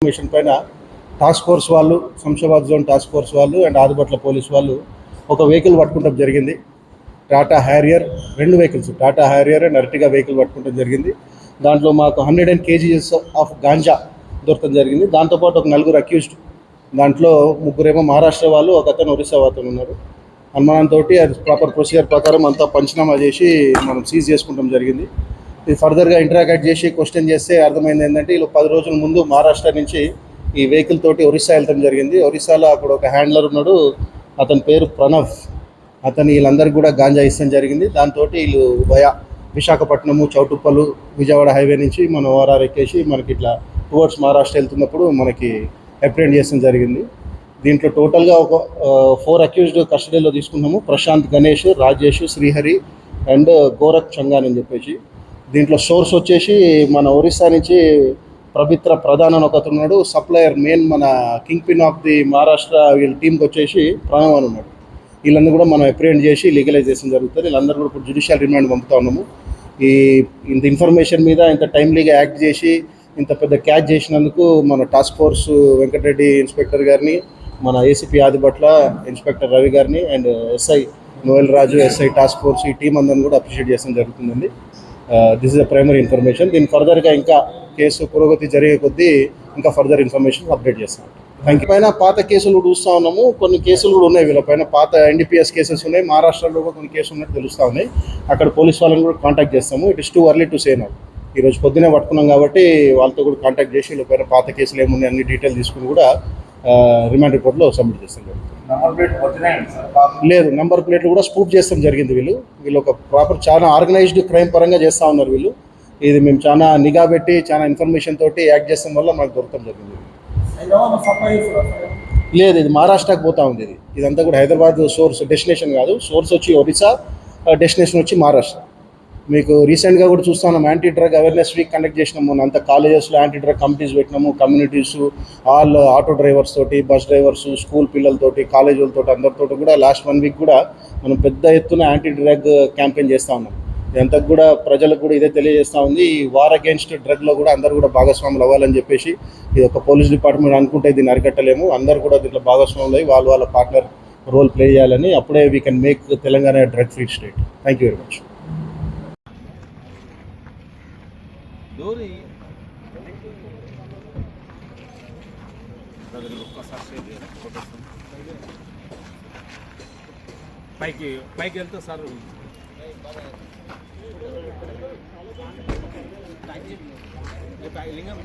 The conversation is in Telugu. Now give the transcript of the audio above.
మిషన్ పైన టాస్క్ ఫోర్స్ వాళ్ళు, శంషాబాద్ జోన్ టాస్క్ ఫోర్స్ వాళ్ళు అండ్ ఆదిబట్ల పోలీస్ వాళ్ళు ఒక వెహికల్ పట్టుకుంటాం జరిగింది. Tata Harrier, 2 vehicles, Tata Harrier and అర్టిగా vehicle పట్టుకుంటాం జరిగింది. దాంట్లో మాకు 100 kgs ఆఫ్ గాంజా దొరకడం జరిగింది. దాంతోపాటు ఒక 4 అక్యూజ్డ్, దాంట్లో 3 మహారాష్ట్ర వాళ్ళు, ఒక అతను ఒరిస్సా అతను ఉన్నారు. అనుమానంతో అది ప్రాపర్ ప్రొసీజర్ ప్రకారం అంతా పంచనామా చేసి మనం సీజ్ చేసుకుంటాం జరిగింది. ఇది ఫర్దర్గా ఇంటరాక్ట్ చేసి క్వశ్చన్ చేస్తే అర్థమైంది ఏంటంటే వీళ్ళు 10 రోజుల ముందు మహారాష్ట్ర నుంచి ఈ వెహికల్ తోటి ఒరిస్సా వెళ్తాం జరిగింది. ఒరిస్సాలో అక్కడ ఒక హ్యాండ్లర్ ఉన్నాడు, అతని పేరు ప్రణవ్. అతను వీళ్ళందరికీ కూడా గాంజా ఇస్తాం జరిగింది. దాంతో వీళ్ళు విశాఖపట్నము, చౌటుప్పలు, విజయవాడ హైవే నుంచి మనం ఓఆర్ఆర్ ఎక్కేసి మనకి ఇట్లా టువర్డ్స్ మహారాష్ట్ర వెళ్తున్నప్పుడు మనకి అప్రెండ్ చేస్తాం జరిగింది. దీంట్లో టోటల్గా ఒక 4 అక్యూజ్డ్ కస్టడీలో తీసుకున్నాము. ప్రశాంత్, గణేష్, రాజేష్, శ్రీహరి అండ్ గోరఖ్ చంగాన్ అని చెప్పేసి. దీంట్లో సోర్స్ వచ్చేసి మన ఒరిస్సా నుంచి పవిత్ర ప్రధాన్ అని ఒకతున్నాడు. సప్లయర్ మెయిన్ మన king pin of the Maharashtra వీళ్ళ టీంకి వచ్చేసి ప్రణవ్ అని ఉన్నాడు. వీళ్ళందరూ కూడా మనం అప్రిహెండ్ చేసి లీగలైజేషన్ జరుగుతుంది. వీళ్ళందరూ కూడా ఇప్పుడు జ్యుడిషియల్ రిమాండ్ పంపుతా ఉన్నాము. ఇంత ఇన్ఫర్మేషన్ మీద ఇంత టైమ్లీగా యాక్ట్ చేసి ఇంత పెద్ద క్యాచ్ చేసినందుకు మన టాస్క్ ఫోర్స్ వెంకటరెడ్డి ఇన్స్పెక్టర్ గారిని, మన ఏసీపీ ఆదిబట్ల ఇన్స్పెక్టర్ రవి గారిని and SI Noel Raju, SI task force ఈ టీం అందరిని కూడా అప్రిషియేట్ చేయడం జరుగుతుందండి. This is the primary information. దీని ఫర్దర్గా ఇంకా కేసు పురోగతి జరిగే కొద్దీ ఇంకా ఫర్దర్ ఇన్ఫర్మేషన్ అప్డేట్ చేస్తాం. Thank you. పైన పాత కేసులు కూడా చూస్తూ ఉన్నాము. కొన్ని కేసులు కూడా ఉన్నాయి వీళ్ళపైన, పాత ఎన్డీపీఎస్ కేసెస్ ఉన్నాయి. మహారాష్ట్రలో కూడా కొన్ని కేసులు ఉన్నట్టు తెలుస్తూ ఉన్నాయి. అక్కడ పోలీస్ వాళ్ళని కూడా కాంటాక్ట్ చేస్తాము. It is too early to say now. ఈరోజు పొద్దునే పట్టుకున్నాం కాబట్టి వాళ్ళతో కూడా కాంటాక్ట్ చేసి వీళ్ళపైన పాత కేసులు ఏమున్నాయి అన్ని డీటెయిల్ తీసుకుని కూడా రిమాండ్ రిపోర్ట్లో సబ్మిట్ చేస్తాం జరుగుతుంది. లేదు, నంబర్ ప్లేట్లు కూడా స్పూప్ చేస్తాం జరిగింది. వీళ్ళు ఒక ప్రాపర్ చాలా ఆర్గనైజ్డ్ క్రైమ్ పరంగా చేస్తూ ఉన్నారు వీళ్ళు. ఇది మేము చాలా నిఘా పెట్టి చాలా ఇన్ఫర్మేషన్ తోటి యాక్ట్ చేస్తాం వల్ల మాకు దొరకడం జరిగింది. లేదు, ఇది మహారాష్ట్రకి పోతా ఉంది. ఇదంతా కూడా హైదరాబాద్ సోర్స్, డెస్టినేషన్ కాదు. సోర్స్ వచ్చి ఒరిస్సా, డెస్టినేషన్ వచ్చి మహారాష్ట్ర. మీకు రీసెంట్గా కూడా చూస్తున్నాం, anti drug awareness week conduct చేసినాము. అంత కాలేజెస్లో యాంటీ డ్రగ్ కమిటీస్ పెట్టినాము. కమ్యూనిటీస్, ఆల్ ఆటో డ్రైవర్స్ తోటి, బస్ డ్రైవర్స్, స్కూల్ పిల్లలతోటి, కాలేజీలతో అందరితో కూడా లాస్ట్ 1 వీక్ కూడా మనం పెద్ద ఎత్తున యాంటీ డ్రగ్ క్యాంపెయిన్ చేస్తూ ఉన్నాం. ఇదంతా కూడా ప్రజలకు కూడా ఇదే తెలియజేస్తూ ఉంది. ఈ వార్ అగేన్స్ట్ డ్రగ్లో కూడా అందరూ కూడా భాగస్వాములు అవ్వాలని చెప్పేసి, ఇది ఒక పోలీస్ డిపార్ట్మెంట్ అనుకుంటే దీన్ని అరికట్టలేము. అందరూ కూడా దీంట్లో భాగస్వాములు అయ్యి వాళ్ళ పార్ట్నర్ రోల్ ప్లే చేయాలని, అప్పుడే we can make Telangana drug free state. Thank you very much. పైకి వెళ్తే సార్ లింగం